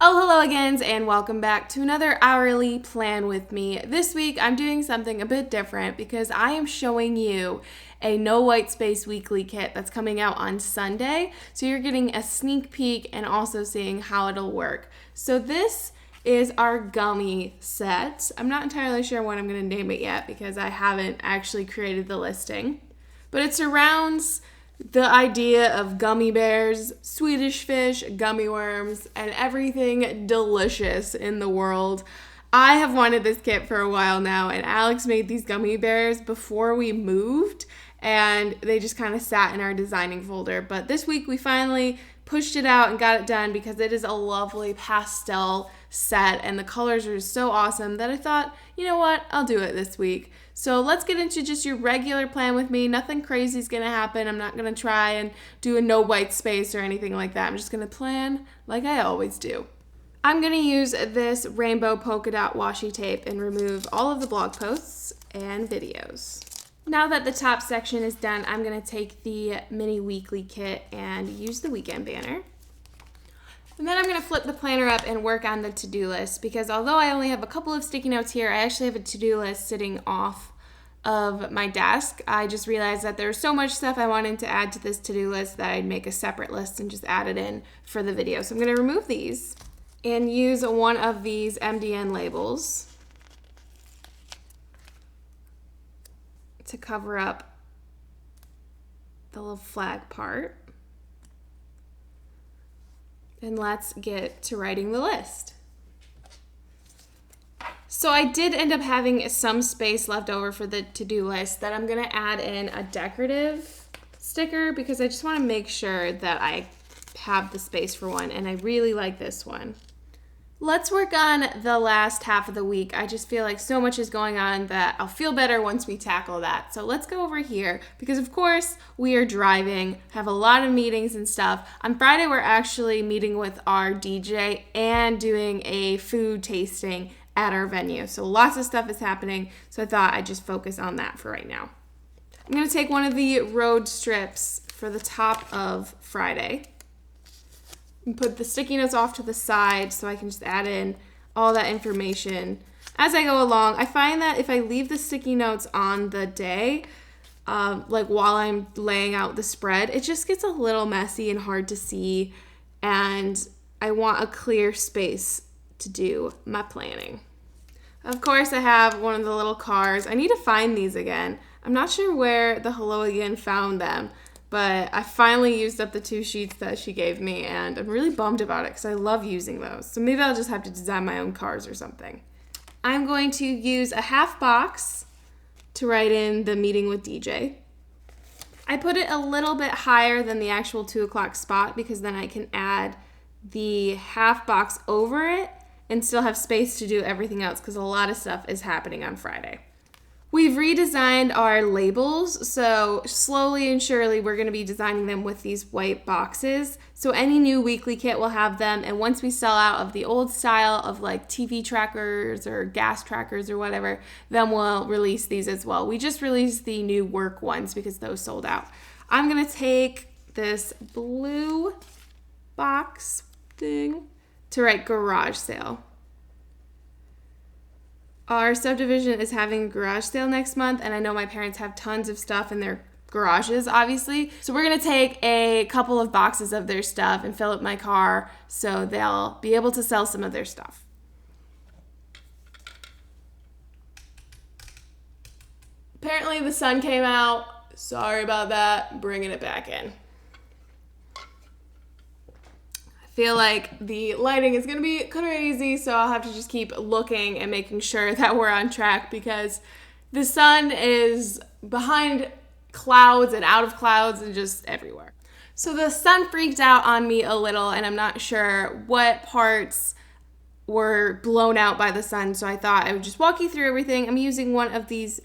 Oh, hello again, and welcome back to another hourly plan with me. This week, I'm doing something a bit different because I am showing you a no white space weekly kit that's coming out on Sunday. So you're getting a sneak peek and also seeing how it'll work. So this is our Gummy set. I'm not entirely sure what I'm going to name it yet because I haven't actually created the listing. But it surrounds the idea of gummy bears, Swedish fish, gummy worms, and everything delicious in the world. I have wanted this kit for a while now, and Alex made these gummy bears before we moved, and they just kind of sat in our designing folder. But this week we finally pushed it out and got it done because it is a lovely pastel set, and the colors are so awesome that I thought, you know what, I'll do it this week. So let's get into just your regular plan with me. Nothing crazy is going to happen. I'm not going to try and do a no white space or anything like that. I'm just going to plan like I always do. I'm going to use this rainbow polka dot washi tape and remove all of the blog posts and videos. Now that the top section is done, I'm going to take the mini weekly kit and use the weekend banner. And then I'm going to flip the planner up and work on the to-do list because although I only have a couple of sticky notes here, I actually have a to-do list sitting off of my desk. I just realized that there's so much stuff I wanted to add to this to-do list that I'd make a separate list and just add it in for the video. So I'm going to remove these and use one of these MDN labels to cover up the little flag part. And let's get to writing the list. So I did end up having some space left over for the to-do list that I'm going to add in a decorative sticker because I just want to make sure that I have the space for one, and I really like this one. Let's work on the last half of the week. I just feel like so much is going on that I'll feel better once we tackle that. So let's go over here because, of course, we are driving, have a lot of meetings and stuff. On Friday, we're actually meeting with our DJ and doing a food tasting at our venue. So lots of stuff is happening. So I thought I'd just focus on that for right now. I'm going to take one of the road strips for the top of Friday and put the sticky notes off to the side so I can just add in all that information as I go along. I find that if I leave the sticky notes on the day, like while I'm laying out the spread, it just gets a little messy and hard to see, and I want a clear space to do my planning. Of course, I have one of the little cars. I need to find these again. I'm not sure where the Hello Again found them, but I finally used up the 2 sheets that she gave me, and I'm really bummed about it because I love using those. So maybe I'll just have to design my own cars or something. I'm going to use a half box to write in the meeting with DJ. I put it a little bit higher than the actual 2 o'clock spot because then I can add the half box over it and still have space to do everything else because a lot of stuff is happening on Friday. We've redesigned our labels, so slowly and surely we're going to be designing them with these white boxes. So any new weekly kit will have them, and once we sell out of the old style of like TV trackers or gas trackers or whatever, then we'll release these as well. We just released the new work ones because those sold out. I'm going to take this blue box thing to write garage sale. Our subdivision is having a garage sale next month, and I know my parents have tons of stuff in their garages, obviously. So we're going to take a couple of boxes of their stuff and fill up my car so they'll be able to sell some of their stuff. Apparently the sun came out. Sorry about that. Bringing it back in. Feel like the lighting is going to be crazy, so I'll have to just keep looking and making sure that we're on track because the sun is behind clouds and out of clouds and just everywhere. So the sun freaked out on me a little, and I'm not sure what parts were blown out by the sun, so I thought I would just walk you through everything. I'm using one of these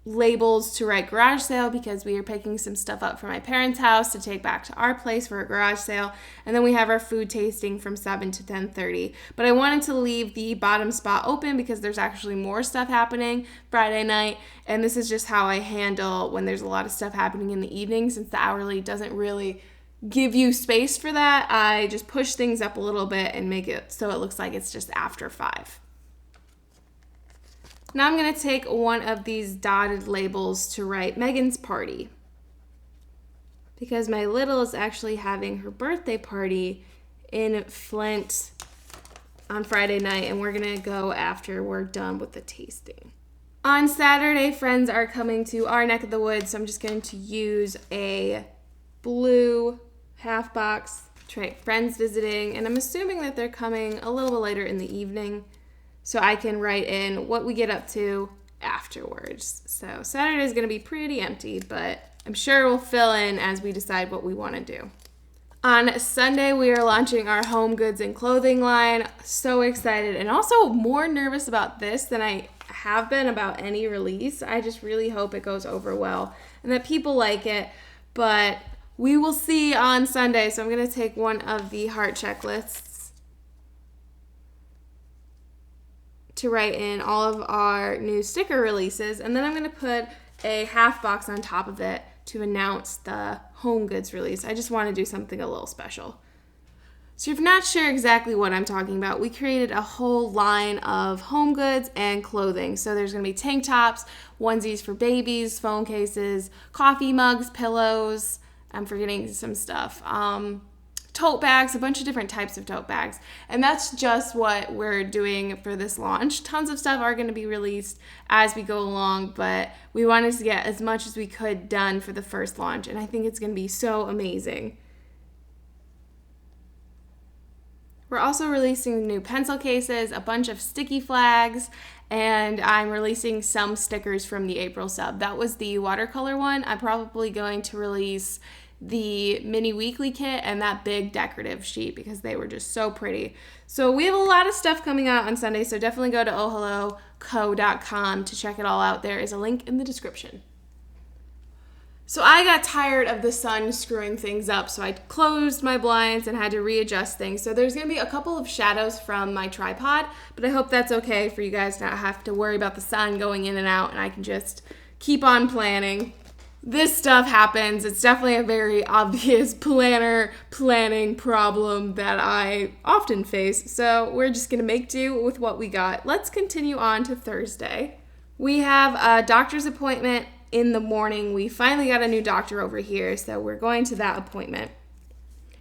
labels to write garage sale because we are picking some stuff up from my parents' house to take back to our place for a garage sale, and then we have our food tasting from 7 to 10:30. But I wanted to leave the bottom spot open because there's actually more stuff happening Friday night, and this is just how I handle when there's a lot of stuff happening in the evening since the hourly doesn't really give you space for that, I just push things up a little bit and make it so it looks like it's just after 5. Now I'm going to take one of these dotted labels to write Megan's party, because my little is actually having her birthday party in Flint on Friday night, and we're going to go after we're done with the tasting. On Saturday, friends are coming to our neck of the woods, so I'm just going to use a blue half box to write friends visiting, and I'm assuming that they're coming a little bit later in the evening, so I can write in what we get up to afterwards. So Saturday is going to be pretty empty, but I'm sure we'll fill in as we decide what we want to do. On Sunday, we are launching our home goods and clothing line. So excited, and also more nervous about this than I have been about any release. I just really hope it goes over well and that people like it, but we will see on Sunday. So I'm going to take one of the heart checklists to write in all of our new sticker releases, and then I'm going to put a half box on top of it to announce the home goods release. I just want to do something a little special. So if you're not sure exactly what I'm talking about, we created a whole line of home goods and clothing. So there's going to be tank tops, onesies for babies, phone cases, coffee mugs, pillows. I'm forgetting some stuff. Tote bags, a bunch of different types of tote bags. And that's just what we're doing for this launch. Tons of stuff are going to be released as we go along, but we wanted to get as much as we could done for the first launch, and I think it's going to be so amazing. We're also releasing new pencil cases, a bunch of sticky flags, and I'm releasing some stickers from the April sub. That was the watercolor one. I'm probably going to release the mini weekly kit and that big decorative sheet because they were just so pretty. So we have a lot of stuff coming out on Sunday, so definitely go to ohhelloco.com to check it all out. There is a link in the description. So I got tired of the sun screwing things up, so I closed my blinds and had to readjust things. So there's going to be a couple of shadows from my tripod, but I hope that's okay for you guys to not have to worry about the sun going in and out, and I can just keep on planning. This stuff happens. It's definitely a very obvious planning problem that I often face. So we're just going to make do with what we got. Let's continue on to Thursday. We have a doctor's appointment in the morning. We finally got a new doctor over here, so we're going to that appointment.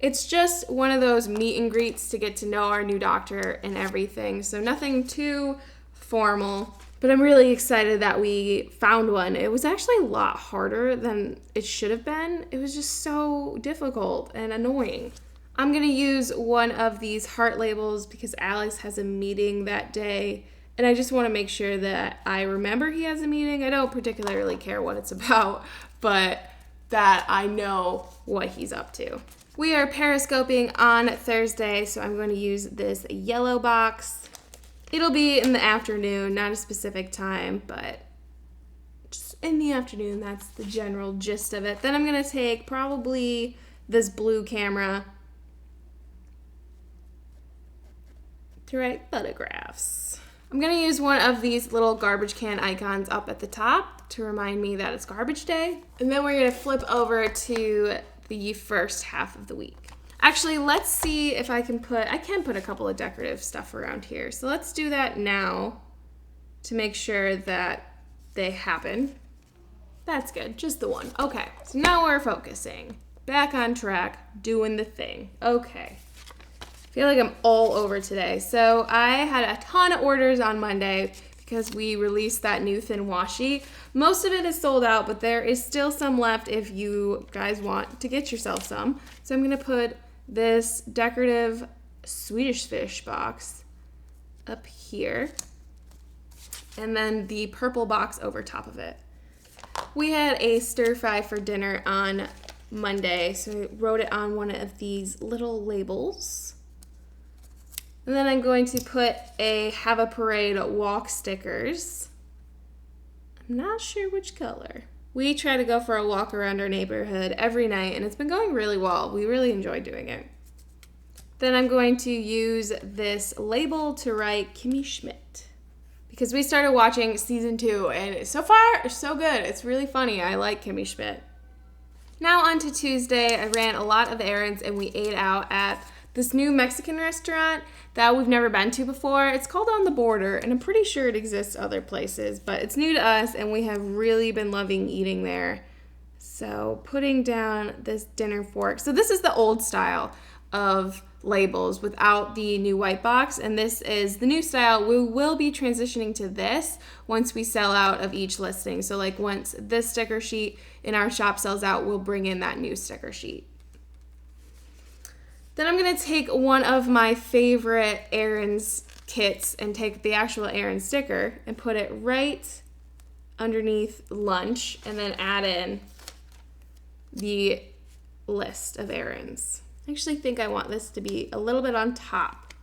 It's just one of those meet and greets to get to know our new doctor and everything. So nothing too formal. But I'm really excited that we found one. It was actually a lot harder than it should have been. It was just so difficult and annoying. I'm going to use one of these heart labels because Alex has a meeting that day, and I just want to make sure that I remember he has a meeting. I don't particularly care what it's about, but that I know what he's up to. We are periscoping on Thursday, so I'm going to use this yellow box. It'll be in the afternoon, not a specific time, but just in the afternoon. That's the general gist of it. Then I'm going to take probably this blue camera to write photographs. I'm going to use one of these little garbage can icons up at the top to remind me that it's garbage day. And then we're going to flip over to the first half of the week. Actually, let's see if I can put a couple of decorative stuff around here. So let's do that now to make sure that they happen. That's good, just the one. Okay, so now we're focusing. Back on track, doing the thing. Okay. I feel like I'm all over today. So I had a ton of orders on Monday because we released that new thin washi. Most of it is sold out, but there is still some left if you guys want to get yourself some. So I'm gonna put this decorative Swedish fish box up here, and then the purple box over top of it. We had a stir fry for dinner on Monday, so I wrote it on one of these little labels. And then I'm going to put a Have a Parade walk stickers. I'm not sure which color. We try to go for a walk around our neighborhood every night, and it's been going really well. We really enjoy doing it. Then I'm going to use this label to write Kimmy Schmidt, because we started watching season 2, and so far, so good. It's really funny. I like Kimmy Schmidt. Now on to Tuesday. I ran a lot of errands and we ate out at this new Mexican restaurant that we've never been to before. It's called On the Border, and I'm pretty sure it exists other places, but it's new to us and we have really been loving eating there. So putting down this dinner fork. So this is the old style of labels without the new white box, and this is the new style. We will be transitioning to this once we sell out of each listing. So like once this sticker sheet in our shop sells out, we'll bring in that new sticker sheet. Then I'm going to take one of my favorite Erin's kits and take the actual Erin sticker and put it right underneath lunch and then add in the list of errands. I actually think I want this to be a little bit on top.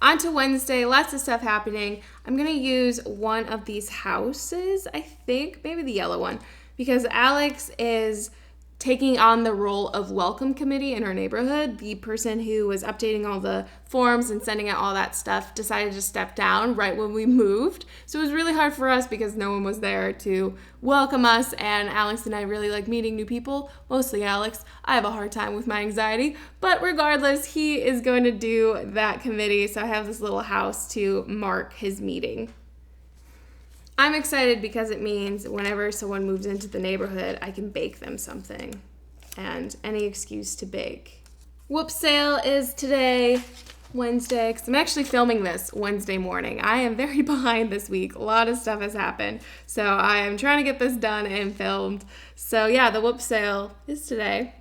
On to Wednesday, lots of stuff happening. I'm going to use one of these houses, I think, maybe the yellow one, because Alex is taking on the role of welcome committee in our neighborhood. The person who was updating all the forms and sending out all that stuff decided to step down right when we moved. So it was really hard for us because no one was there to welcome us, and Alex and I really like meeting new people, mostly Alex. I have a hard time with my anxiety, but regardless, he is going to do that committee, so I have this little house to mark his meeting. I'm excited because it means whenever someone moves into the neighborhood, I can bake them something, and any excuse to bake. Whoop sale is today, Wednesday, because I'm actually filming this Wednesday morning. I am very behind this week. A lot of stuff has happened, so I am trying to get this done and filmed. So yeah, the whoop sale is today.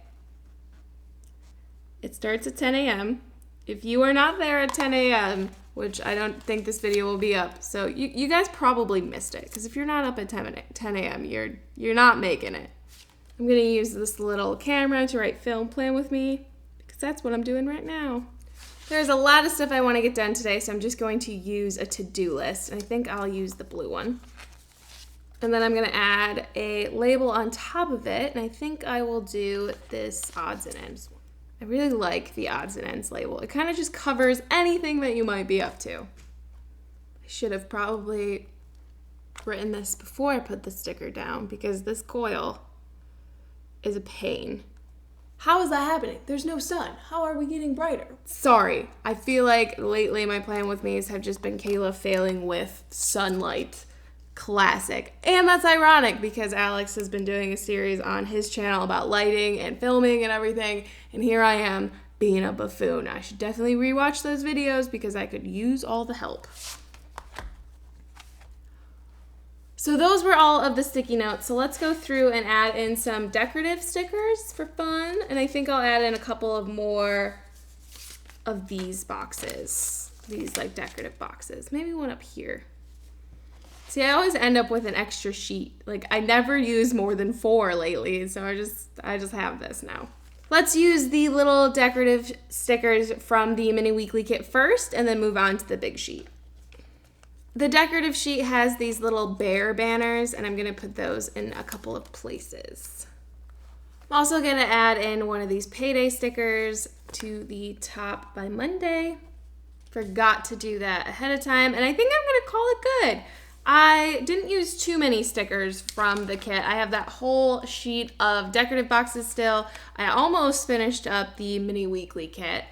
It starts at 10 a.m. If you are not there at 10 a.m., which I don't think this video will be up, so you guys probably missed it, because if you're not up at 10 a.m., you're not making it. I'm going to use this little camera to write film plan with me, because that's what I'm doing right now. There's a lot of stuff I want to get done today, so I'm just going to use a to-do list, and I think I'll use the blue one. And then I'm going to add a label on top of it, and I think I will do this odds and ends one. I really like the odds and ends label. It kind of just covers anything that you might be up to. I should have probably written this before I put the sticker down, because this coil is a pain. How is that happening? There's no sun. How are we getting brighter? Sorry. I feel like lately my plan with me's have just been Kayla failing with sunlight. Classic. And that's ironic because Alex has been doing a series on his channel about lighting and filming and everything, and here I am being a buffoon. I should definitely rewatch those videos because I could use all the help. So those were all of the sticky notes. So let's go through and add in some decorative stickers for fun, and I think I'll add in a couple of more of these boxes, these like decorative boxes. Maybe one up here. See, I always end up with an extra sheet. Like, I never use more than 4 lately, so I just have this now. Let's use the little decorative stickers from the mini weekly kit first, and then move on to the big sheet. The decorative sheet has these little bear banners, and I'm going to put those in a couple of places. I'm also going to add in one of these payday stickers to the top by Monday. Forgot to do that ahead of time, and I think I'm going to call it good. I didn't use too many stickers from the kit. I have that whole sheet of decorative boxes still. I almost finished up the mini weekly kit.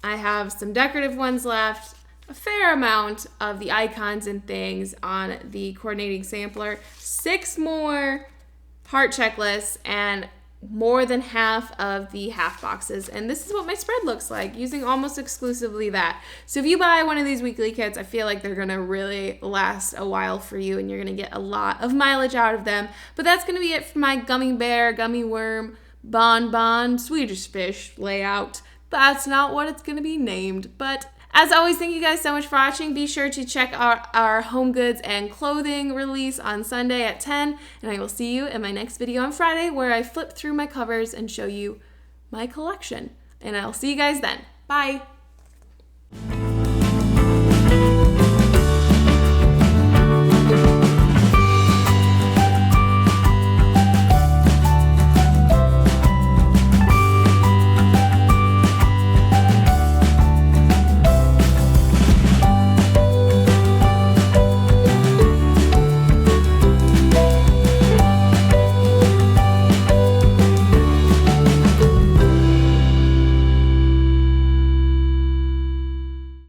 I have some decorative ones left, a fair amount of the icons and things on the coordinating sampler, 6 more heart checklists, and more than half of the half boxes. And this is what my spread looks like, using almost exclusively that. So if you buy one of these weekly kits, I feel like they're gonna really last a while for you, and you're gonna get a lot of mileage out of them. But that's gonna be it for my gummy bear, gummy worm, bonbon, Swedish fish layout. That's not what it's gonna be named, but as always, thank you guys so much for watching. Be sure to check out our home goods and clothing release on Sunday at 10, and I will see you in my next video on Friday, where I flip through my covers and show you my collection. And I'll see you guys then. Bye.